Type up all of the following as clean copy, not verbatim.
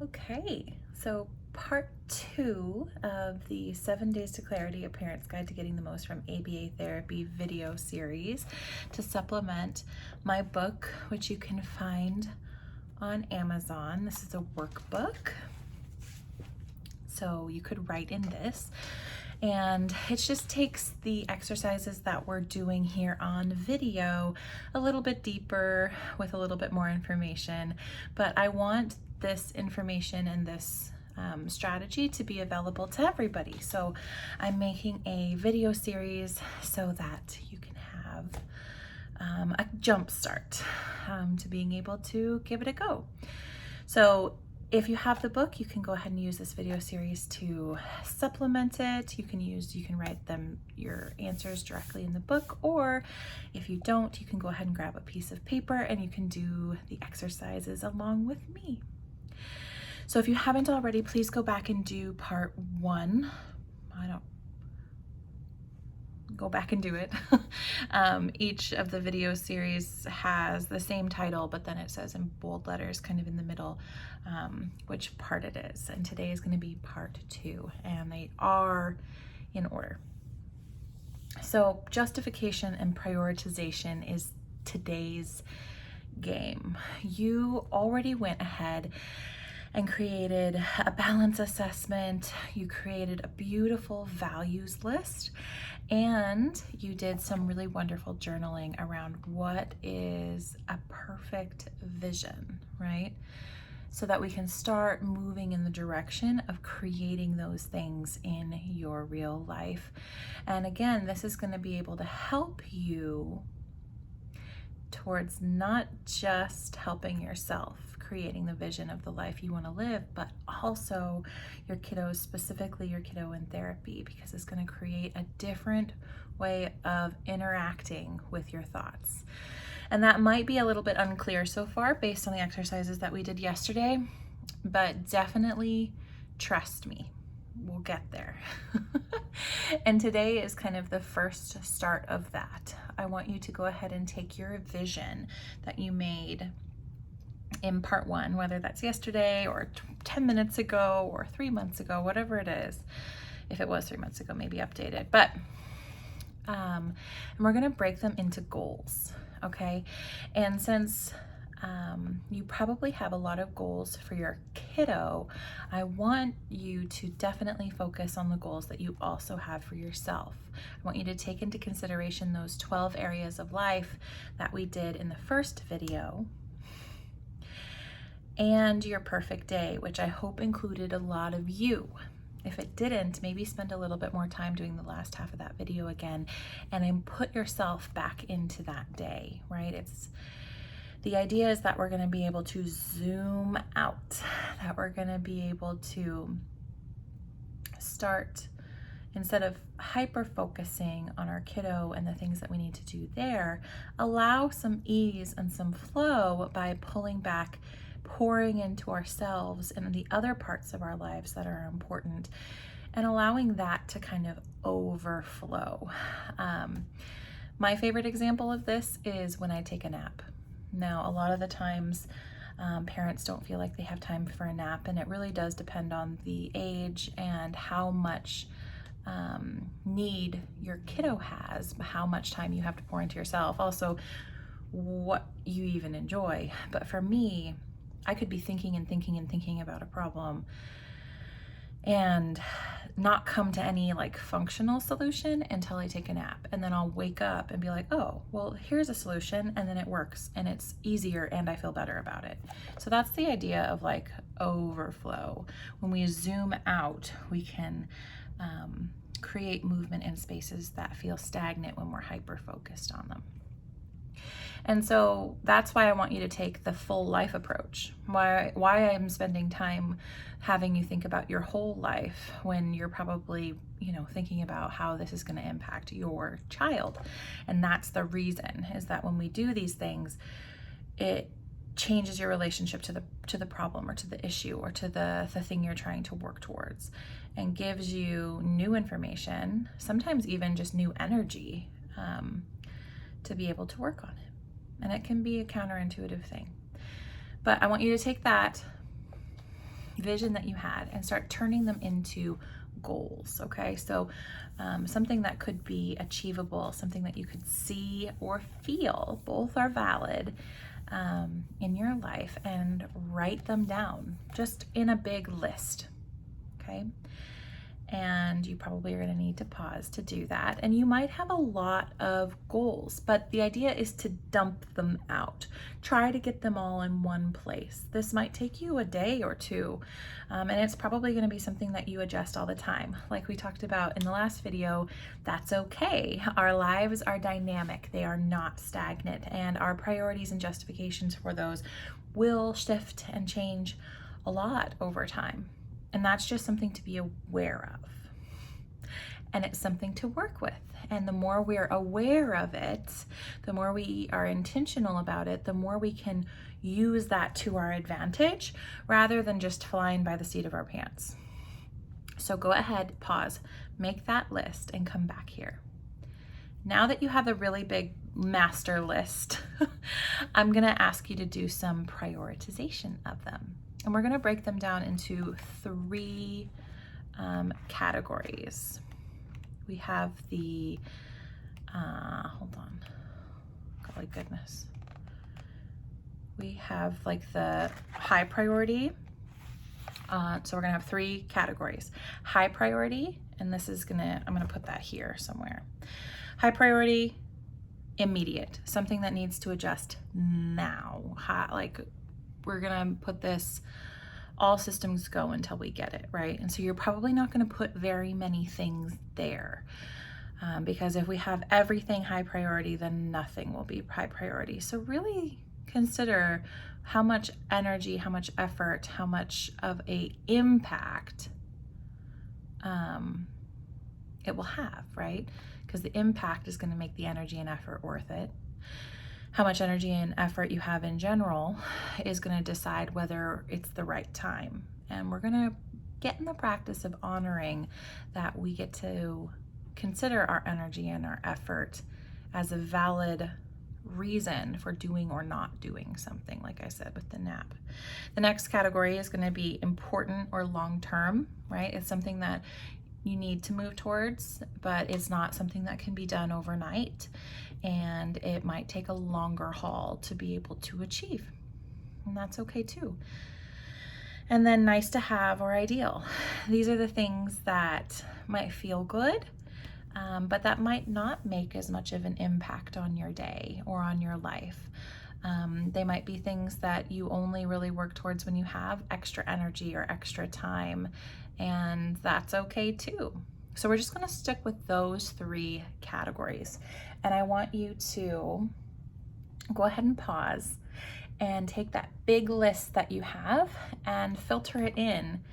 Okay, so part 2 of the 7 Days to Clarity, A Parent's Guide to Getting the Most from ABA Therapy video series to supplement my book, which you can find on Amazon. This is a workbook, so you could write in this. And it just takes the exercises that we're doing here on video a little bit deeper with a little bit more information. But I want this information and this strategy to be available to everybody. So I'm making a video series so that you can have a jump start to being able to give it a go. So if you have the book, you can go ahead and use this video series to supplement it. You can write your answers directly in the book, or if you don't, you can go ahead and grab a piece of paper and you can do the exercises along with me. So if you haven't already, please go back and do part 1. Go back and do it. Each of the video series has the same title, but then it says in bold letters kind of in the middle which part it is. And today is going to be part 2, and they are in order. So justification and prioritization is today's game. You already went ahead and created a balance assessment. You created a beautiful values list, and you did some really wonderful journaling around what is a perfect vision, right? So that we can start moving in the direction of creating those things in your real life. And again, this is going to be able to help you towards not just helping yourself, creating the vision of the life you want to live, but also your kiddos, specifically your kiddo in therapy, because it's going to create a different way of interacting with your thoughts. And that might be a little bit unclear so far based on the exercises that we did yesterday, but definitely trust me, we'll get there. And today is kind of the first start of that. I want you to go ahead and take your vision that you made in part 1, whether that's yesterday or 10 minutes ago or 3 months ago, whatever it is. If it was 3 months ago, maybe update it. But and we're going to break them into goals, okay? And since you probably have a lot of goals for your kiddo, I want you to definitely focus on the goals that you also have for yourself. I want you to take into consideration those 12 areas of life that we did in the first video, and your perfect day, which I hope included a lot of you. If it didn't, maybe spend a little bit more time doing the last half of that video again and then put yourself back into that day, right? The idea is that we're going to be able to zoom out, that we're going to be able to start, instead of hyper focusing on our kiddo and the things that we need to do there, allow some ease and some flow by pulling back, pouring into ourselves and the other parts of our lives that are important, and allowing that to kind of overflow. My favorite example of this is when I take a nap. Now, a lot of the times parents don't feel like they have time for a nap, and it really does depend on the age and how much need your kiddo has, how much time you have to pour into yourself, also what you even enjoy. But for me, I could be thinking and thinking and thinking about a problem and not come to any like functional solution until I take a nap. And then I'll wake up and be like, oh, well, here's a solution. And then it works and it's easier and I feel better about it. So that's the idea of like overflow. When we zoom out, we can create movement in spaces that feel stagnant when we're hyper focused on them. And so that's why I want you to take the full life approach. Why I'm spending time having you think about your whole life when you're probably, thinking about how this is going to impact your child. And that's the reason, is that when we do these things, it changes your relationship to the problem or to the issue or to the thing you're trying to work towards, and gives you new information, sometimes even just new energy to be able to work on it. And it can be a counterintuitive thing. But I want you to take that vision that you had and start turning them into goals. Okay, so something that could be achievable, something that you could see or feel, both are valid, in your life, and write them down just in a big list. Okay, and you probably are going to need to pause to do that. And you might have a lot of goals, but the idea is to dump them out. Try to get them all in one place. This might take you a day or two, and it's probably going to be something that you adjust all the time. Like we talked about in the last video, that's okay. Our lives are dynamic. They are not stagnant, and our priorities and justifications for those will shift and change a lot over time. And that's just something to be aware of. And it's something to work with. And the more we're aware of it, the more we are intentional about it, the more we can use that to our advantage rather than just flying by the seat of our pants. So go ahead, pause, make that list, and come back here. Now that you have a really big master list, I'm going to ask you to do some prioritization of them. And we're going to break them down into 3 categories. We have the, hold on, golly goodness. We have like the high priority. So we're going to have 3 categories. High priority, and this is I'm going to put that here somewhere. High priority, immediate, something that needs to adjust now. Like, we're gonna put this all systems go until we get it, right? And so you're probably not gonna put very many things there, because if we have everything high priority, then nothing will be high priority. So really consider how much energy, how much effort, how much of a impact it will have, right? Because the impact is gonna make the energy and effort worth it. How much energy and effort you have in general is going to decide whether it's the right time. And we're going to get in the practice of honoring that we get to consider our energy and our effort as a valid reason for doing or not doing something, like I said with the nap. The next category is going to be important or long-term, right? It's something that you need to move towards, but it's not something that can be done overnight, and it might take a longer haul to be able to achieve, and that's okay too. And then nice to have or ideal. These are the things that might feel good, but that might not make as much of an impact on your day or on your life. They might be things that you only really work towards when you have extra energy or extra time, and that's okay too. So we're just going to stick with those 3 categories. And I want you to go ahead and pause and take that big list that you have and filter it in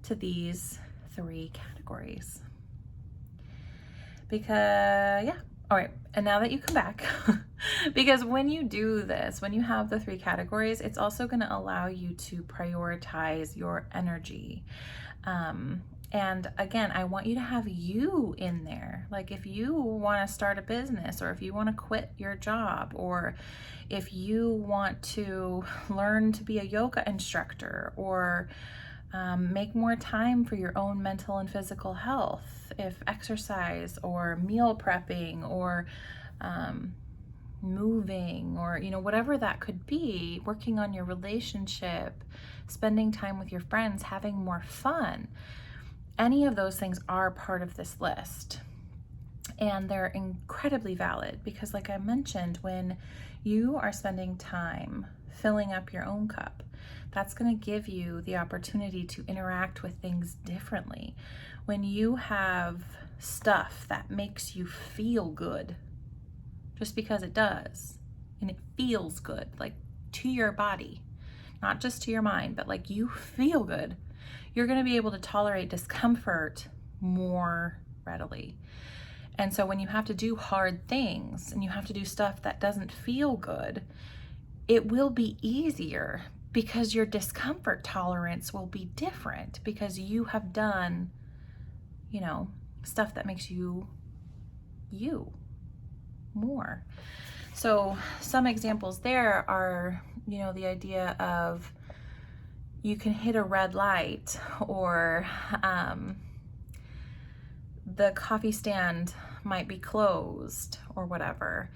to these 3 categories. Because, yeah. All right, and now that you come back, because when you do this, when you have the 3 categories, it's also going to allow you to prioritize your energy. And again, I want you to have you in there. Like, if you want to start a business, or if you want to quit your job, or if you want to learn to be a yoga instructor, or make more time for your own mental and physical health, if exercise or meal prepping or moving, or whatever that could be, working on your relationship, spending time with your friends, having more fun, any of those things are part of this list. And they're incredibly valid because, like I mentioned, when you are spending time filling up your own cup, that's going to give you the opportunity to interact with things differently. When you have stuff that makes you feel good, just because it does, and it feels good, like to your body, not just to your mind, but like you feel good, you're going to be able to tolerate discomfort more readily. And so when you have to do hard things and you have to do stuff that doesn't feel good, it will be easier because your discomfort tolerance will be different because you have done, stuff that makes you more. So some examples there are, the idea of, you can hit a red light, or the coffee stand might be closed or whatever.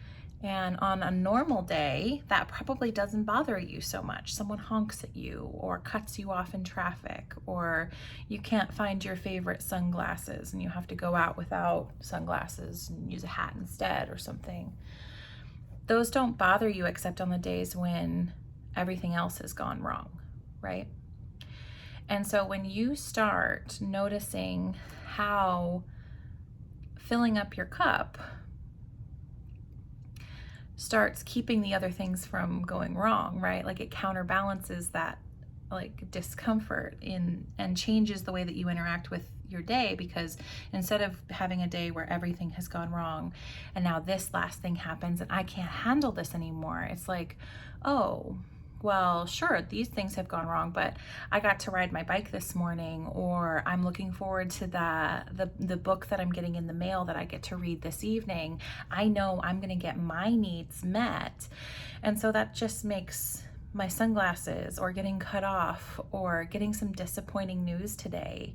And on a normal day, that probably doesn't bother you so much. Someone honks at you or cuts you off in traffic, or you can't find your favorite sunglasses and you have to go out without sunglasses and use a hat instead or something. Those don't bother you except on the days when everything else has gone wrong, right? And so when you start noticing how filling up your cup starts keeping the other things from going wrong, right? Like it counterbalances that like discomfort and changes the way that you interact with your day, because instead of having a day where everything has gone wrong and now this last thing happens and I can't handle this anymore, it's like, oh, well, sure, these things have gone wrong, but I got to ride my bike this morning, or I'm looking forward to the book that I'm getting in the mail that I get to read this evening. I know I'm going to get my needs met. And so that just makes my sunglasses or getting cut off or getting some disappointing news today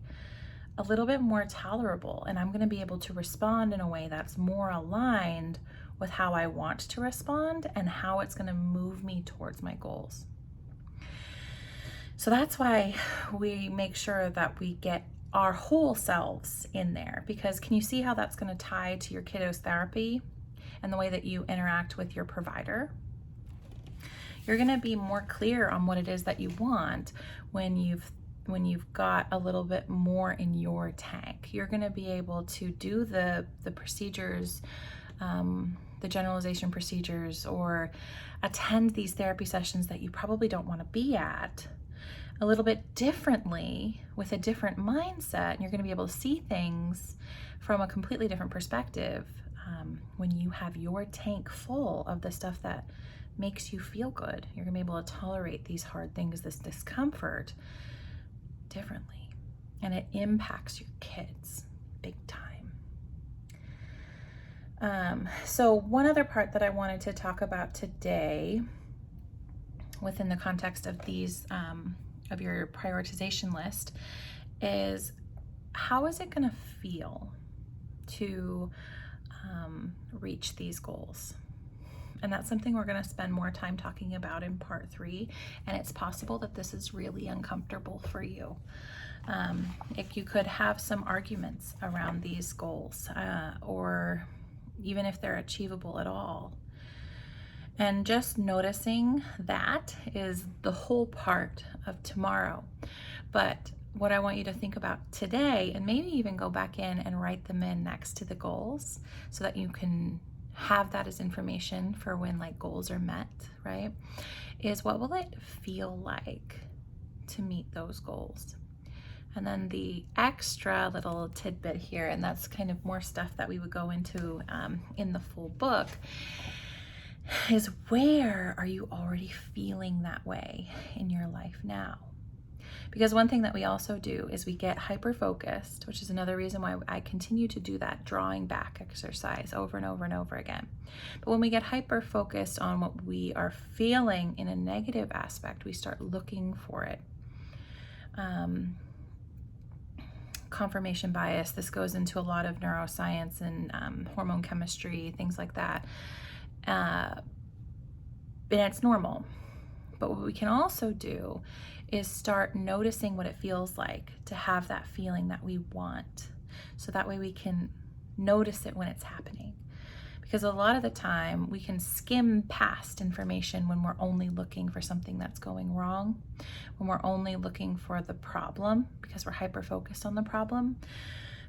a little bit more tolerable, and I'm going to be able to respond in a way that's more aligned with how I want to respond and how it's going to move me towards my goals. So that's why we make sure that we get our whole selves in there, because can you see how that's going to tie to your kiddos therapy and the way that you interact with your provider? You're going to be more clear on what it is that you want when you've got a little bit more in your tank. You're going to be able to do the procedures, the generalization procedures, or attend these therapy sessions that you probably don't want to be at a little bit differently with a different mindset. And you're going to be able to see things from a completely different perspective when you have your tank full of the stuff that makes you feel good. You're going to be able to tolerate these hard things, this discomfort, differently, and it impacts your kids big time. So one other part that I wanted to talk about today within the context of these of your prioritization list is, how is it going to feel to reach these goals? And that's something we're going to spend more time talking about in part 3. And it's possible that this is really uncomfortable for you. You could have some arguments around these goals, or even if they're achievable at all. And just noticing that is the whole part of tomorrow. But what I want you to think about today, and maybe even go back in and write them in next to the goals so that you can have that as information for when like goals are met, right? Is, what will it feel like to meet those goals? And then the extra little tidbit here, and that's kind of more stuff that we would go into in the full book, is, where are you already feeling that way in your life now? Because one thing that we also do is we get hyper-focused, which is another reason why I continue to do that drawing back exercise over and over and over again. But when we get hyper-focused on what we are feeling in a negative aspect, we start looking for it. Confirmation bias, this goes into a lot of neuroscience and hormone chemistry, things like that. And it's normal. But what we can also do is start noticing what it feels like to have that feeling that we want. So that way we can notice it when it's happening. Because a lot of the time we can skim past information when we're only looking for something that's going wrong, when we're only looking for the problem because we're hyper-focused on the problem.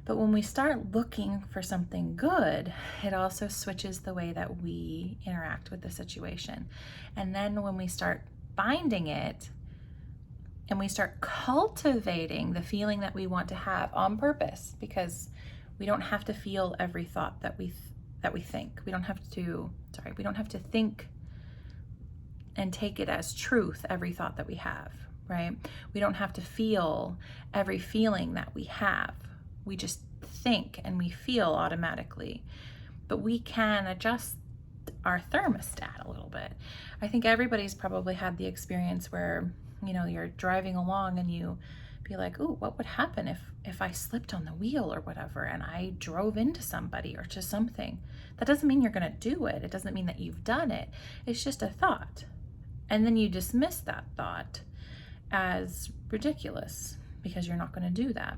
But when we start looking for something good, it also switches the way that we interact with the situation. And then when we start finding it, and we start cultivating the feeling that we want to have on purpose, because we don't have to feel every thought that we think. We don't have to think and take it as truth, every thought that we have, right? We don't have to feel every feeling that we have. We just think and we feel automatically. But we can adjust our thermostat a little bit. I think everybody's probably had the experience where You know, you're driving along and you be like, ooh, what would happen if I slipped on the wheel or whatever and I drove into somebody or to something? That doesn't mean you're going to do it. It doesn't mean that you've done it. It's just a thought. And then you dismiss that thought as ridiculous because you're not going to do that.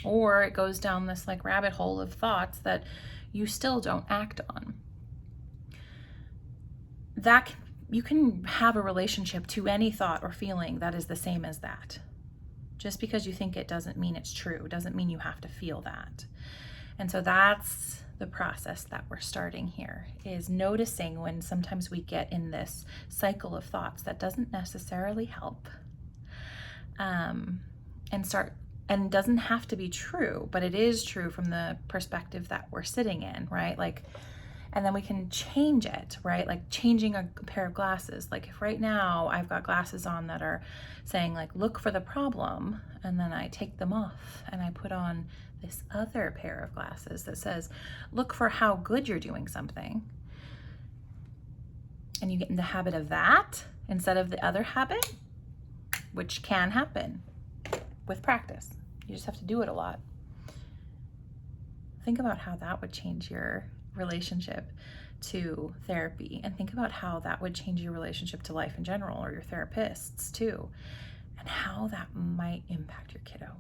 Or it goes down this like rabbit hole of thoughts that you still don't act on. You can have a relationship to any thought or feeling that is the same as that. Just because you think it doesn't mean it's true. It doesn't mean you have to feel that. And so that's the process that we're starting here, is noticing when sometimes we get in this cycle of thoughts that doesn't necessarily help. And doesn't have to be true, but it is true from the perspective that we're sitting in, right? Like, and then we can change it, right? Like changing a pair of glasses. Like if right now I've got glasses on that are saying like, look for the problem, and then I take them off and I put on this other pair of glasses that says, look for how good you're doing something. And you get in the habit of that instead of the other habit, which can happen with practice. You just have to do it a lot. Think about how that would change your relationship to therapy, and think about how that would change your relationship to life in general, or your therapists too, and how that might impact your kiddo,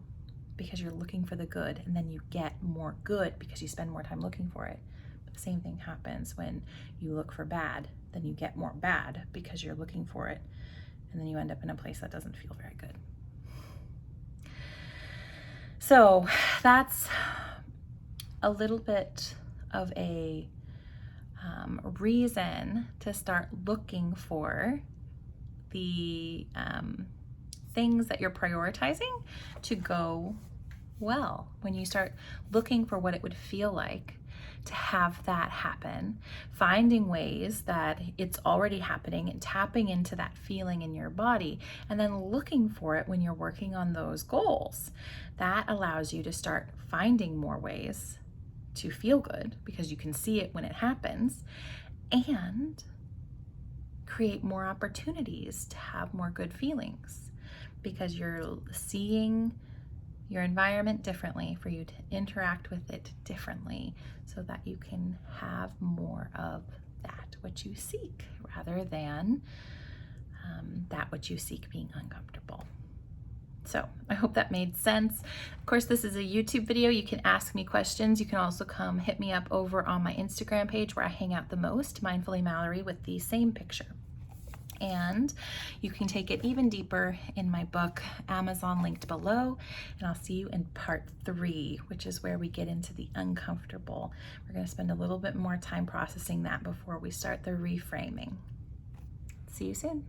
because you're looking for the good and then you get more good because you spend more time looking for it. But the same thing happens when you look for bad, then you get more bad because you're looking for it, and then you end up in a place that doesn't feel very good. So that's a little bit of a reason to start looking for the things that you're prioritizing to go well. When you start looking for what it would feel like to have that happen, finding ways that it's already happening and tapping into that feeling in your body, and then looking for it when you're working on those goals, that allows you to start finding more ways to feel good because you can see it when it happens, and create more opportunities to have more good feelings because you're seeing your environment differently, for you to interact with it differently, so that you can have more of that which you seek, rather than that which you seek being uncomfortable. So I hope that made sense. Of course, this is a YouTube video. You can ask me questions. You can also come hit me up over on my Instagram page where I hang out the most, Mindfully Mallory, with the same picture. And you can take it even deeper in my book, Amazon linked below. And I'll see you in part 3, which is where we get into the uncomfortable. We're going to spend a little bit more time processing that before we start the reframing. See you soon.